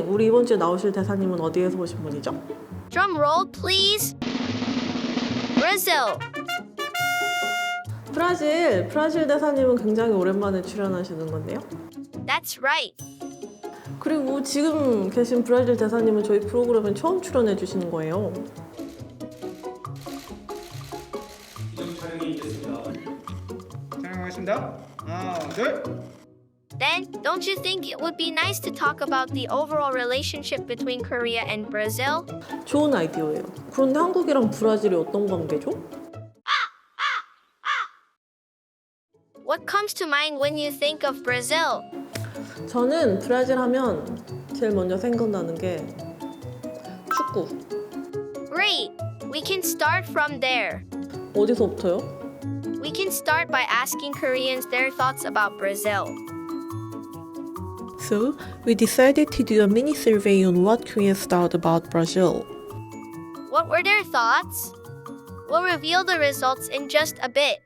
우리 이번 주에 나오실 대사님은 어디에서 오신 분이죠? Drum roll, please. Brazil. 브라질 대사님은 굉장히 오랜만에 출연하시는 건데요. That's right. 그리고 지금 계신 브라질 대사님은 저희 프로그램에 처음 출연해 주시는 거예요. 촬영이 있겠습니다. 촬영하겠습니다. 하나, 둘. Then, don't you think it would be nice to talk about the overall relationship between Korea and Brazil? 좋은 아이디어예요. 그런데 한국이랑 브라질이 어떤 관계죠? What comes to mind when you think of Brazil? 저는 브라질 하면 제일 먼저 생각나는 게 축구. Great! We can start from there. 어디서부터요? We can start by asking Koreans their thoughts about Brazil. So, we decided to do a mini survey on what Koreans thought about Brazil. What were their thoughts? We'll reveal the results in just a bit.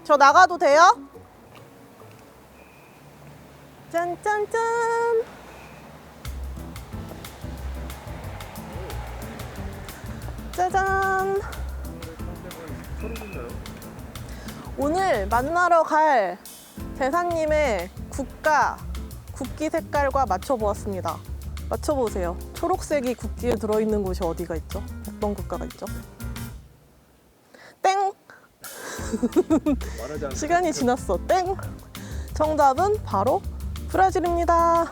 저 나가도 돼요? 짠짠짠! 짜잔! 오늘 만나러 갈 대사님의 국기 색깔과 맞춰보았습니다. 맞춰보세요. 초록색이 국기에 들어있는 곳이 어디가 있죠? 어떤 국가가 있죠? 땡! 시간이 지났어. 땡! 정답은 바로 브라질입니다.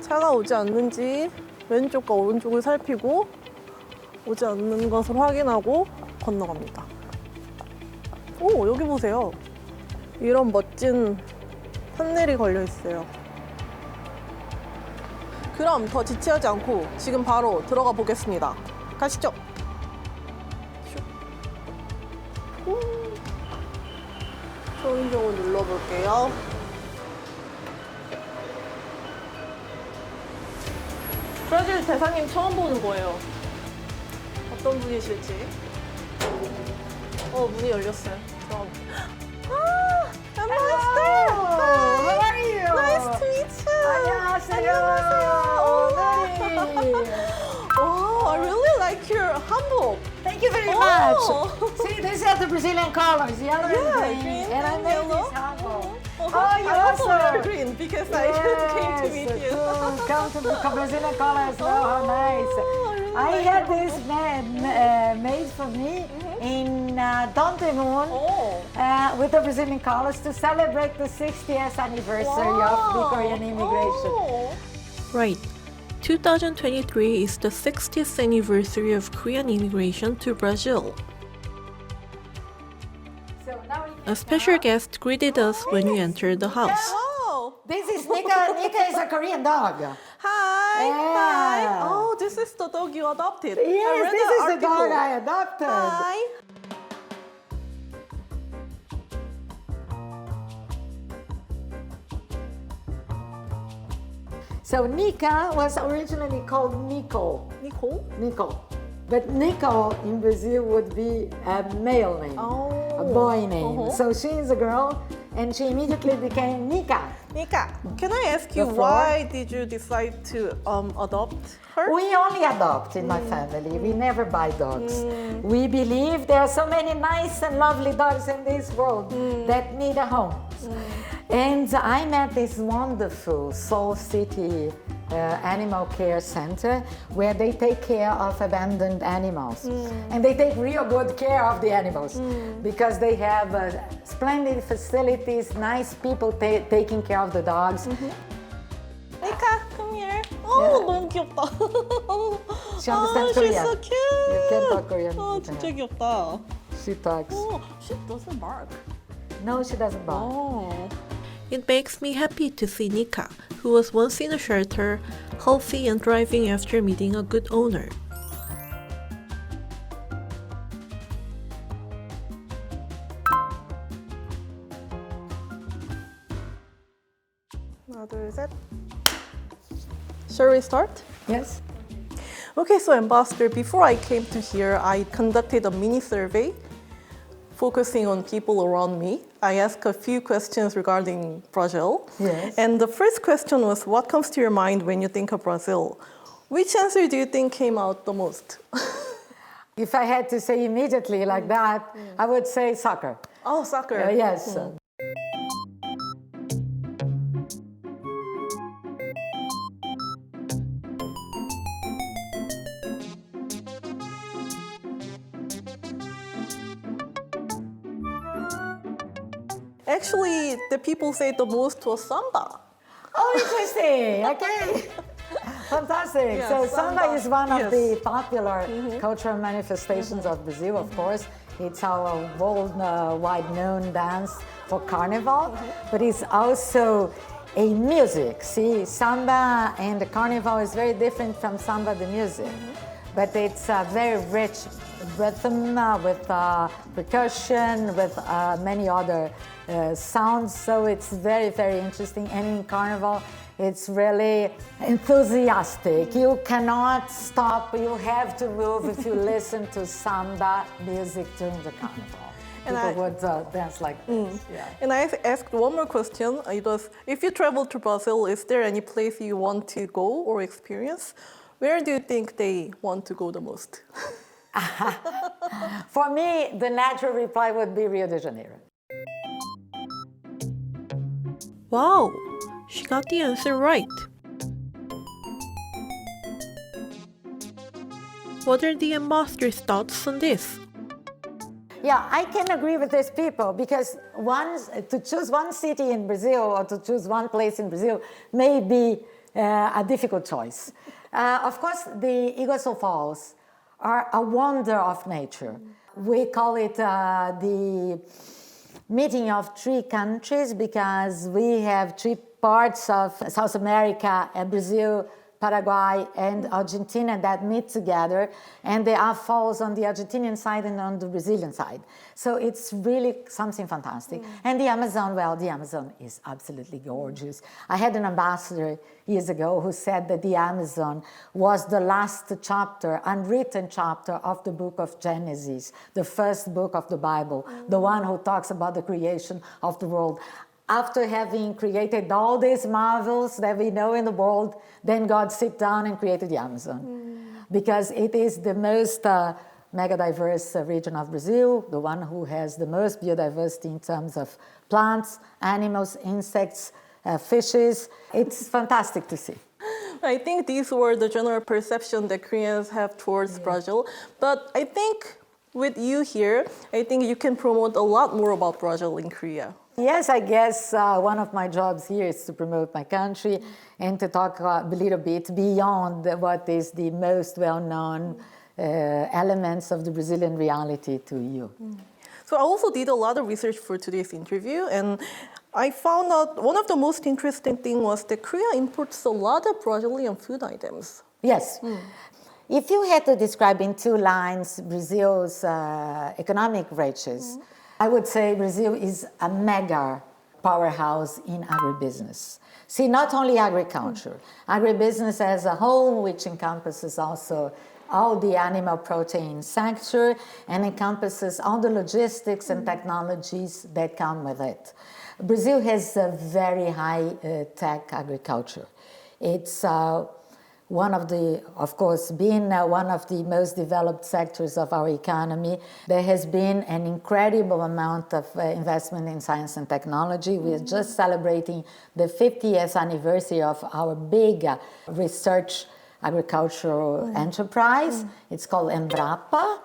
차가 오지 않는지 왼쪽과 오른쪽을 살피고 오지 않는 것을 확인하고 건너갑니다. 오, 여기 보세요. 이런 멋진 판넬이 걸려 있어요. 그럼 더 지체하지 않고 지금 바로 들어가 보겠습니다. 가시죠. 초인종을 눌러볼게요. 브라질 대사님 처음 보는 거예요. 어떤 분이실지. 문이 열렸어요. Master! How are you? Nice to meet you. 안녕하세요. Oh, I really like your hanbok. Thank you very Oh. much. See, these are the Brazilian colors, yellow Yeah, and green, green and I and made yellow. this hanbok. I also wear awesome. green because I came to meet you. Cool. Come to the Brazilian colors. Oh, how nice. I really had like this made for me in Dontemoon with the Brazilian colors to celebrate the 60th anniversary of the Korean immigration. Oh. Right. 2023 is the 60th anniversary of Korean immigration to Brazil. So now we A special guest greeted us when we entered the house. Oh. This is Nika. Nika is a Korean dog. Hi. Yeah. Hi. Oh, this is the dog you adopted. I Yes, read this is the article. dog I adopted. Hi. So Nika was originally called Nico. Nicole? Nico. But Nico in Brazil would be a male name, a boy name. So she is a girl, and she immediately became Nika. Nika, can I ask you Before? why did you decide to adopt her? We only adopt in my family. We never buy dogs. We believe there are so many nice and lovely dogs in this world that need a home. And I met this wonderful Seoul City animal care center where they take care of abandoned animals. And they take real good care of the animals because they have splendid facilities, nice people taking care of the dogs. Nika, come here. Oh, 너무 귀엽다. She understands she's Korean. so cute. You can talk Korean. 진짜 귀엽다. She talks. Oh, she doesn't bark. No, she doesn't bark. Oh. It makes me happy to see Nika, who was once in a shelter, healthy and thriving after meeting a good owner. 하나, 둘, 셋. Shall we start? Yes. Okay, so Ambassador, before I came to here, I conducted a mini survey focusing on people around me. I asked a few questions regarding Brazil. Yes. And the first question was, what comes to your mind when you think of Brazil? Which answer do you think came out the most? If I had to say immediately like that, I would say soccer. Oh, soccer. Yes. Actually, the people say the most was samba. Oh, interesting. Okay. Fantastic. Yeah, so samba. samba is one of Yes. the popular cultural manifestations of Brazil, of course. It's our worldwide known dance for carnival, but it's also a music. See, samba and the carnival is very different from samba, the music. But it's a very rich rhythm with percussion, with many other sounds. So it's very, very interesting. And in carnival, it's really enthusiastic. You cannot stop. You have to move if you listen to samba music during the carnival. And People would dance like this. Yeah. And I asked one more question. It was, if you travel to Brazil, is there any place you want to go or experience? Where do you think they want to go the most? For me, the natural reply would be Rio de Janeiro. Wow, she got the answer right. What are the ambassador's thoughts on this? Yeah, I can agree with these people because to choose one city in Brazil or to choose one place in Brazil may be a difficult choice. Of course, the Iguaçu Falls are a wonder of nature. We call it the meeting of three countries because we have three parts of South America, Brazil, Paraguay, and Argentina that meet together, and there are falls on the Argentinian side and on the Brazilian side. So it's really something fantastic. And the Amazon, well, the Amazon is absolutely gorgeous. I had an ambassador years ago who said that the Amazon was the last chapter, unwritten chapter of the book of Genesis, the first book of the Bible, the one who talks about the creation of the world. After having created all these marvels that we know in the world, then God sit down and created the Amazon. Because it is the most mega diverse region of Brazil, the one who has the most biodiversity in terms of plants, animals, insects, fishes. It's fantastic to see. I think these were the general perception that Koreans have towards Brazil. But I think with you here, I think you can promote a lot more about Brazil in Korea. Yes, I guess one of my jobs here is to promote my country and to talk a little bit beyond what is the most well-known elements of the Brazilian reality to you. So I also did a lot of research for today's interview, and I found out one of the most interesting things was that Korea imports a lot of Brazilian food items. Yes. If you had to describe in two lines Brazil's economic riches, I would say Brazil is a mega powerhouse in agribusiness. See, not only agriculture, agribusiness as a whole, which encompasses also all the animal protein sector and encompasses all the logistics and technologies that come with it. Brazil has a very high tech agriculture. It's one of the, of course, being one of the most developed sectors of our economy, there has been an incredible amount of investment in science and technology. We are just celebrating the 50th anniversary of our big research agricultural enterprise. It's called Embrapa.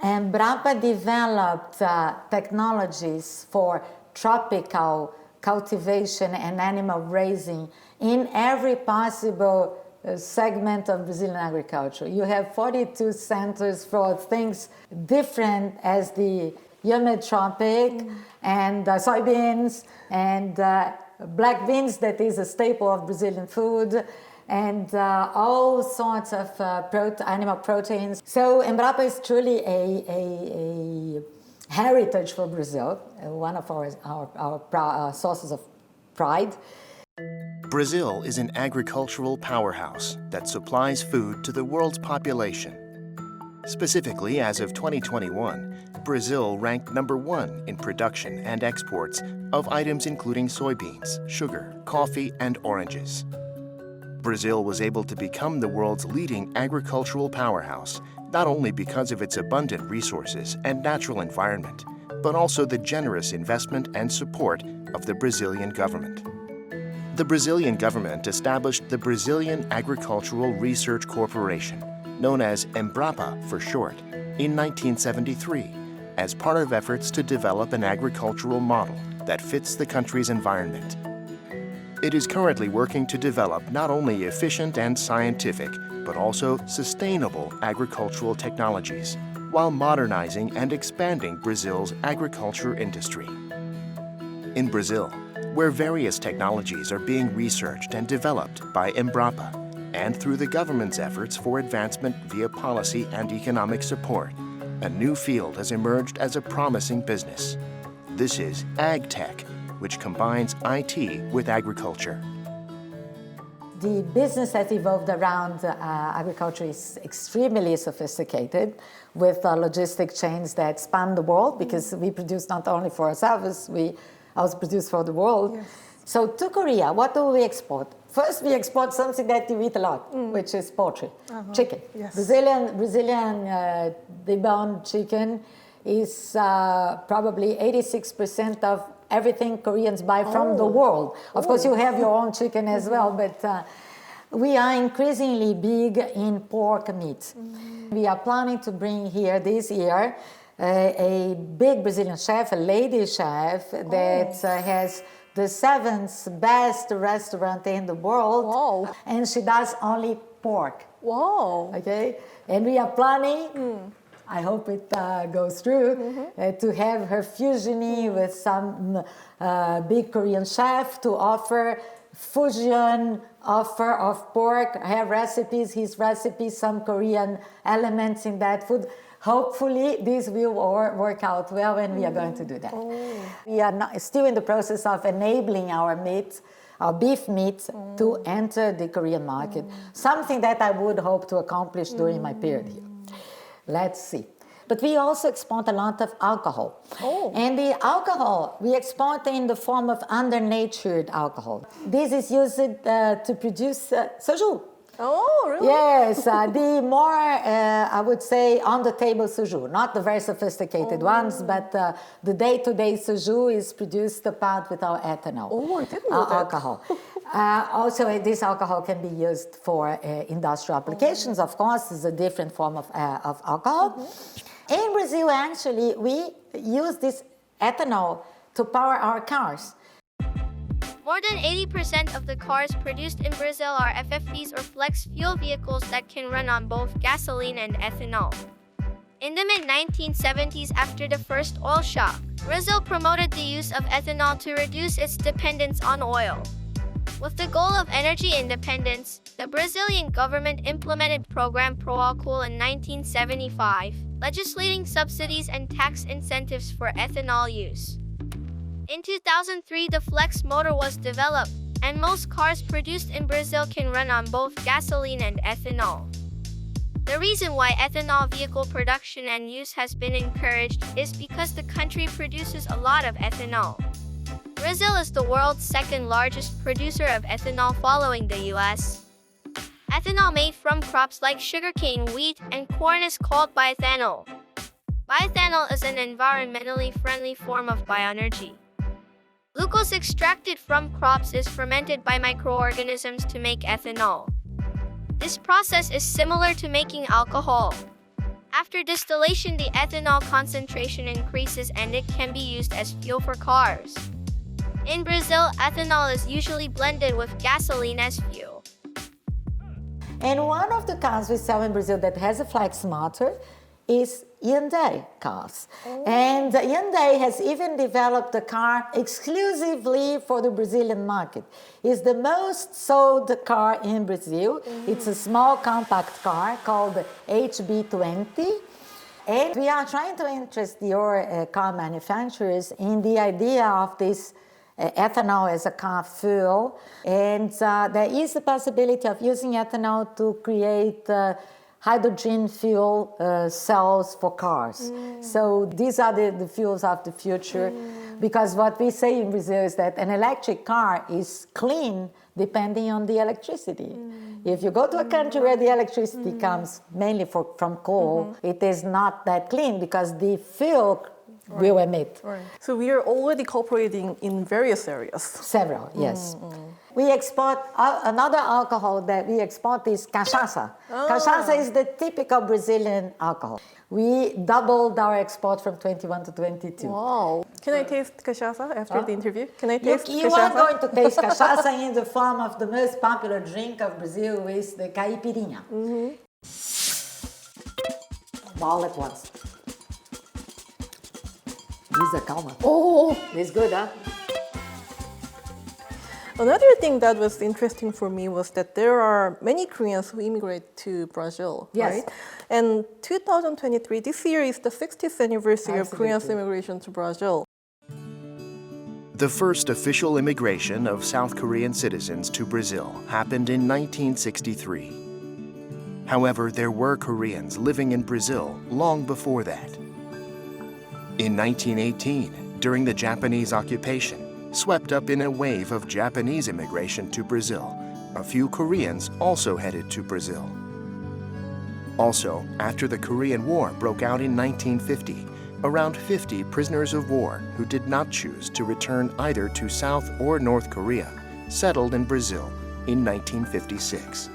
Embrapa developed technologies for tropical cultivation and animal raising in every possible segment of Brazilian agriculture. You have 42 centers for things different as the humid tropic and soybeans and black beans, that is a staple of Brazilian food, and all sorts of animal proteins. So Embrapa is truly a heritage for Brazil, one of our sources of pride. Brazil is an agricultural powerhouse that supplies food to the world's population. Specifically, as of 2021, Brazil ranked number 1 in production and exports of items including soybeans, sugar, coffee, and oranges. Brazil was able to become the world's leading agricultural powerhouse, not only because of its abundant resources and natural environment, but also the generous investment and support of the Brazilian government. The Brazilian government established the Brazilian Agricultural Research Corporation, known as Embrapa for short, in 1973, as part of efforts to develop an agricultural model that fits the country's environment. It is currently working to develop not only efficient and scientific, but also sustainable agricultural technologies, while modernizing and expanding Brazil's agriculture industry. In Brazil, where various technologies are being researched and developed by Embrapa, and through the government's efforts for advancement via policy and economic support, a new field has emerged as a promising business. This is agtech, which combines IT with agriculture. The business has evolved around agriculture is extremely sophisticated, with logistic chains that span the world, because we produce not only for ourselves, we also produce for the world. Yes. So to Korea, what do we export? First, we export something that you eat a lot, which is poultry, chicken. Yes. Brazilian deboned chicken is probably 86% of everything Koreans buy from the world. Of course, you have your own chicken as well, but we are increasingly big in pork meat. We are planning to bring here this year a big Brazilian chef, a lady chef, that has the 7th best restaurant in the world. Wow. And she does only pork. Wow. Okay? And we are planning, I hope it goes through, to have her fusioning with some big Korean chef to offer fusion offer of pork, her recipes, his recipes, some Korean elements in that food. Hopefully, this will work out well, and we are going to do that. We are still in the process of enabling our meat, our beef meat, to enter the Korean market, something that I would hope to accomplish during my period here. Let's see. But we also export a lot of alcohol. And the alcohol, we export in the form of undernatured alcohol. This is used to produce soju. Oh, really? Yes, the more, I would say, on-the-table soju, not the very sophisticated ones, but the day-to-day soju is produced apart with our ethanol. Oh, I didn't know that. Alcohol. Also, this alcohol can be used for industrial applications, of course. It's a different form of alcohol. In Brazil, actually, we use this ethanol to power our cars. More than 80% of the cars produced in Brazil are FFVs or flex fuel vehicles that can run on both gasoline and ethanol. In the mid-1970s, after the first oil shock, Brazil promoted the use of ethanol to reduce its dependence on oil. With the goal of energy independence, the Brazilian government implemented Program Proálcool in 1975, legislating subsidies and tax incentives for ethanol use. In 2003, the flex motor was developed, and most cars produced in Brazil can run on both gasoline and ethanol. The reason why ethanol vehicle production and use has been encouraged is because the country produces a lot of ethanol. Brazil is the world's second largest producer of ethanol following the US. Ethanol made from crops like sugarcane, wheat, and corn is called bioethanol. Bioethanol is an environmentally friendly form of bioenergy. Glucose extracted from crops is fermented by microorganisms to make ethanol. This process is similar to making alcohol. After distillation, the ethanol concentration increases and it can be used as fuel for cars. In Brazil, ethanol is usually blended with gasoline as fuel. And one of the cars we sell in Brazil that has a flex motor is Hyundai cars. And Hyundai has even developed a car exclusively for the Brazilian market. It's the most sold car in Brazil. It's a small compact car called HB20. And we are trying to interest your car manufacturers in the idea of this ethanol as a car fuel. And there is the possibility of using ethanol to create hydrogen fuel cells for cars. So these are the fuels of the future, because what we say in Brazil is that an electric car is clean depending on the electricity. If you go to a country where the electricity comes mainly from coal, it is not that clean because the fuel will emit. Right. So we are already cooperating in various areas. Several, yes. We export, another alcohol that we export is cachaça. Cachaça is the typical Brazilian alcohol. We doubled our export from 21 to 22. Wow. Can I taste cachaça after the interview? Can I taste You cachaça? are going to taste cachaça in the form of the most popular drink of Brazil, is the caipirinha. All at once. Lisa, calma. Oh! It's good, huh? Another thing that was interesting for me was that there are many Koreans who immigrate to Brazil, Yes. right? And 2023, this year is the 60th anniversary of Koreans' Absolutely. immigration to Brazil. The first official immigration of South Korean citizens to Brazil happened in 1963. However, there were Koreans living in Brazil long before that. In 1918, during the Japanese occupation, swept up in a wave of Japanese immigration to Brazil, a few Koreans also headed to Brazil. Also, after the Korean War broke out in 1950, around 50 prisoners of war who did not choose to return either to South or North Korea settled in Brazil in 1956.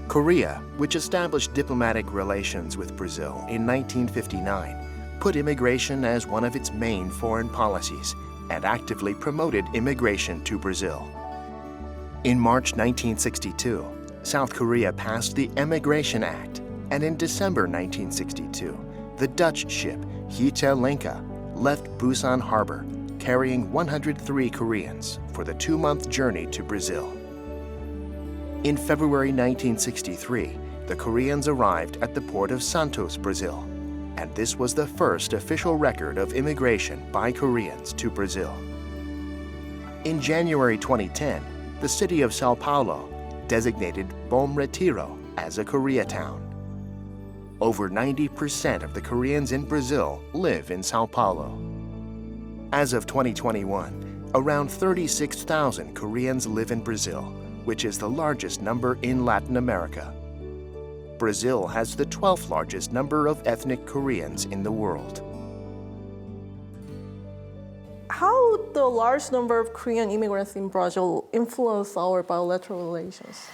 Korea, which established diplomatic relations with Brazil in 1959, put immigration as one of its main foreign policies and actively promoted immigration to Brazil. In March 1962, South Korea passed the Emigration Act, and in December 1962, the Dutch ship Hyundai left Busan Harbor, carrying 103 Koreans for the 2-month journey to Brazil. In February 1963, the Koreans arrived at the port of Santos, Brazil, and this was the first official record of immigration by Koreans to Brazil. In January 2010, the city of Sao Paulo designated 봉헤찌로 as a Koreatown. Over 90% of the Koreans in Brazil live in Sao Paulo. As of 2021, around 36,000 Koreans live in Brazil, which is the largest number in Latin America. Brazil has the 12th largest number of ethnic Koreans in the world. How the large number of Korean immigrants in Brazil influence our bilateral relations?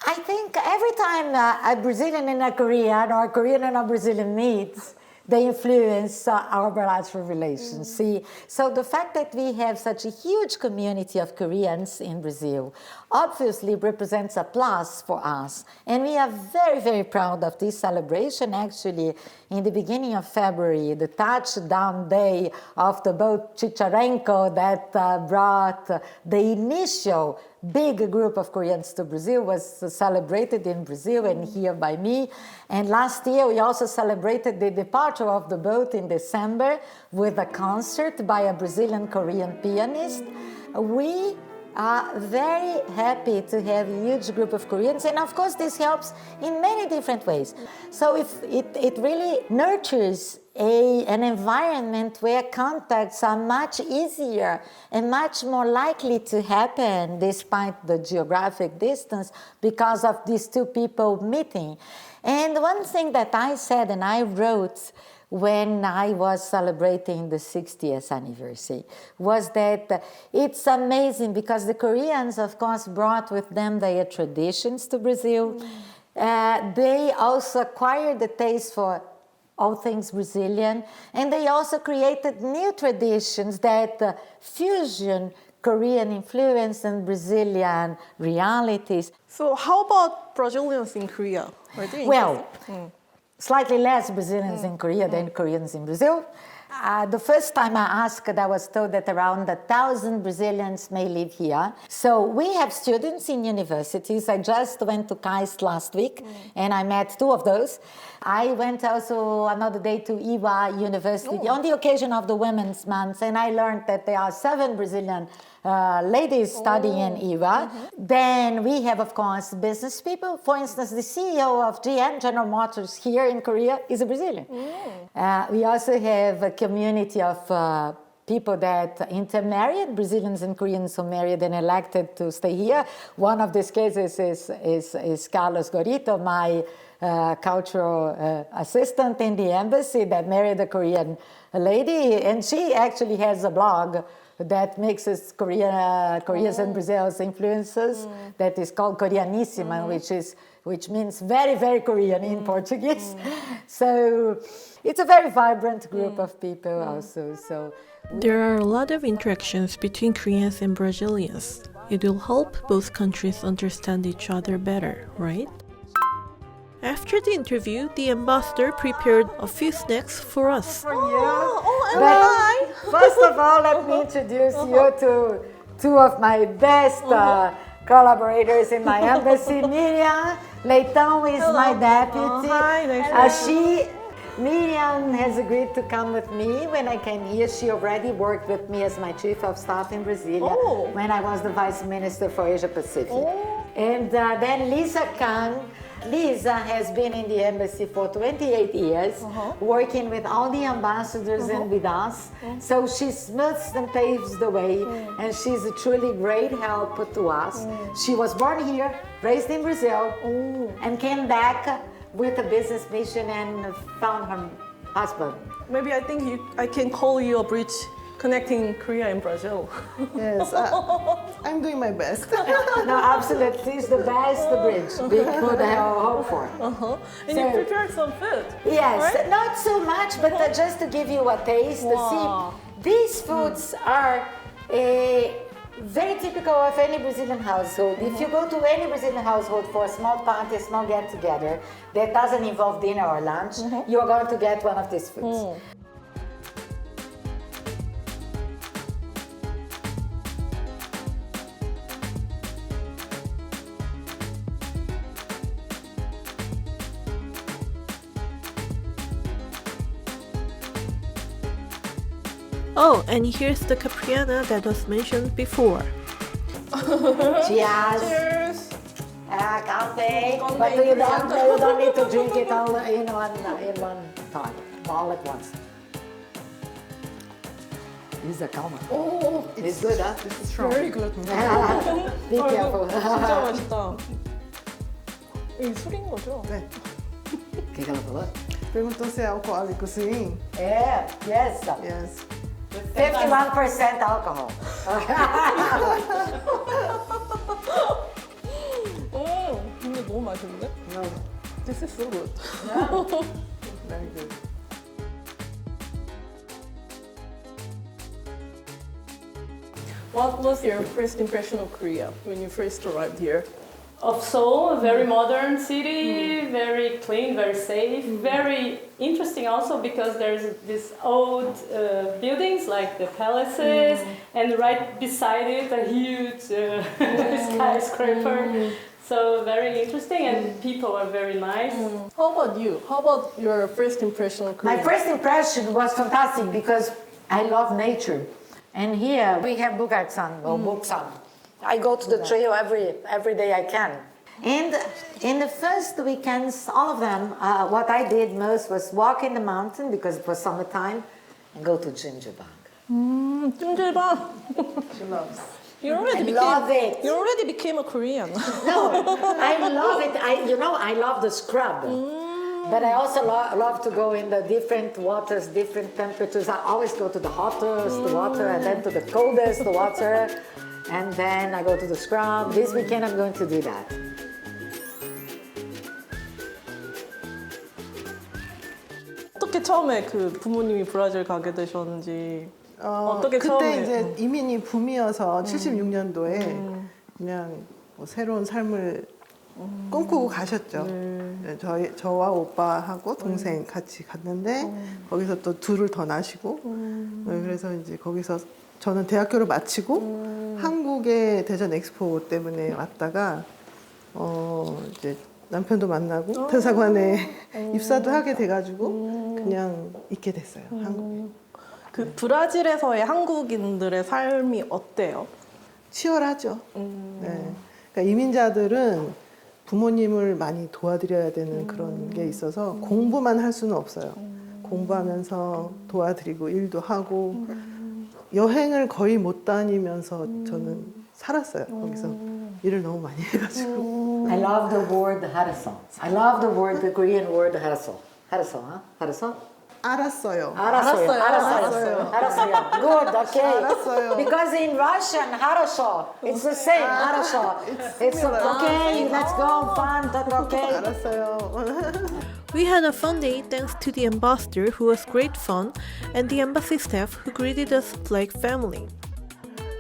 I think every time a Brazilian and a Korean or a Korean and a Brazilian meets, they influence our bilateral relations. See, so the fact that we have such a huge community of Koreans in Brazil obviously represents a plus for us. And we are very, very proud of this celebration. Actually, in the beginning of February, the touchdown day of the boat Chicharenko that brought the initial big group of Koreans to Brazil was celebrated in Brazil and here by me. And last year we also celebrated the departure of the boat in December with a concert by a Brazilian Korean pianist. We are very happy to have a huge group of Koreans, and of course this helps in many different ways. So if it really nurtures an environment where contacts are much easier and much more likely to happen despite the geographic distance because of these two people meeting. And one thing that I said and I wrote when I was celebrating the 60th anniversary was that it's amazing because the Koreans, of course, brought with them their traditions to Brazil. They also acquired the taste for all things Brazilian, and they also created new traditions that fusion Korean influence and Brazilian realities. So how about Brazilians in Korea? Are they Well, slightly less Brazilians in Korea than Koreans in Brazil. The first time I asked, I was told that around 1,000 Brazilians may live here. So we have students in universities. I just went to KAIST last week, and I met 2 of those. I went also another day to Iwa University on the occasion of the Women's Month, and I learned that there are 7 Brazilian ladies studying in Iwa. Then we have, of course, business people. For instance, the CEO of GM, General Motors, here in Korea is a Brazilian. We also have a community of people that intermarried, Brazilians and Koreans who married and elected to stay here. One of these cases is Carlos Gorito, my cultural assistant in the embassy that married a Korean lady, and she actually has a blog that mixes Korea's and Brazil's influences that is called Koreanissima, which means very, very Korean in Portuguese. So it's a very vibrant group of people also. So There are a lot of interactions between Koreans and Brazilians. It will help both countries understand each other better, right? After the interview, the ambassador prepared a few snacks for us. First of all, let me introduce you to 2 of my best collaborators in my embassy. Miriam Leitão is my deputy. Hi, nice to meet you. Miriam has agreed to come with me when I came here. She already worked with me as my chief of staff in Brasilia when I was the vice minister for Asia Pacific. And then Lisa Kang. Lisa has been in the embassy for 28 years, working with all the ambassadors and with us. So she smooths and paves the way, and she's a truly great help to us. She was born here, raised in Brazil, and came back with a business mission and found her husband. Maybe I think I can call you a bridge connecting Korea and Brazil. Yes, I'm doing my best. No, absolutely, it's the best bridge we could have hoped for. And you prepared some food. Yes, right? not so much, but just to give you a taste. Wow. See, these foods are very typical of any Brazilian household. If you go to any Brazilian household for a small party, a small get-together that doesn't involve dinner or lunch, you're going to get one of these foods. Oh, and here's the capriana that was mentioned before. Cheers! Cheers. Coffee. But you don't need to drink it all in one time, all at once. This is a calma. Oh, It's good, huh? This is strong. very good. Be careful. 진짜 맛있다. 이 술인 거죠? 네. O que ela falou? Perguntou se é alcoólico, sim. É, yes. Yes. 51% alcohol. 근데 너무 맛있는데? No. This is so good. Very good. What was your first impression of Korea when you first arrived here? Of Seoul, a very modern city, very clean, very safe, very interesting also because there's these old buildings like the palaces, and right beside it a huge skyscraper. So very interesting, and people are very nice. How about you? How about your first impression of Korea? My first impression was fantastic because I love nature. And here we have Bukatsan or Buksan. I go to the trail every day I can. And in the first weekends, all of them, what I did most was walk in the mountain because it was summertime and go to Jimjibang. 찜질방. She loves. You already love it. You already became a Korean. No, I love it. I love the scrub. But I also love to go in the different waters, different temperatures. I always go to the hottest water and then to the coldest water. And then I go to the scrub. This weekend I'm going to do that. 어떻게 처음에 그 부모님이 브라질 가게 되셨는지 어떻게 그때 처음에 이제 이민이 붐이어서 76년도에 그냥 뭐 새로운 삶을 꿈꾸고 가셨죠. 네, 저와 오빠하고 동생 같이 갔는데 거기서 또 둘을 더 낳으시고 네, 그래서 이제 거기서 저는 대학교를 마치고 한국의 대전 엑스포 때문에 왔다가 이제 남편도 만나고 대사관에 입사도 하게 돼가지고 그냥 있게 됐어요. 한국에. 그 브라질에서의 한국인들의 삶이 어때요? 치열하죠. 네. 그러니까 이민자들은 부모님을 많이 도와드려야 되는 그런 게 있어서 공부만 할 수는 없어요. 공부하면서 도와드리고 일도 하고 여행을 거의 못 다니면서 저는 살았어요. 거기서 일을 너무 많이 해가지고. I love the word 하르소. I love the word, the Korean word 하르소. 하르소, 하르소? 알았어요. 알았어요. Good, okay. 알았어요. Because in Russian, хорошо, it's the same, хорошо. It's okay, let's go, fun, that's okay. 알았어요. We had a fun day thanks to the ambassador who was great fun and the embassy staff who greeted us like family.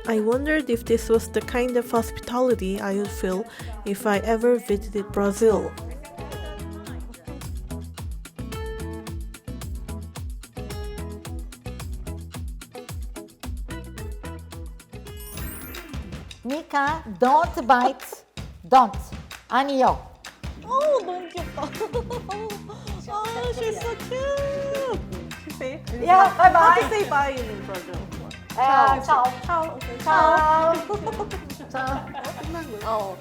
I wondered if this was the kind of hospitality I would feel if I ever visited Brazil. Mika, don't bite. Don't. 아니요. 너무 귀엽다. she's so cute. She say, Yeah, bye how to bye. say bye in Brazil? Ciao. Ciao. Okay. Ciao. 끝난 거예요. Oh,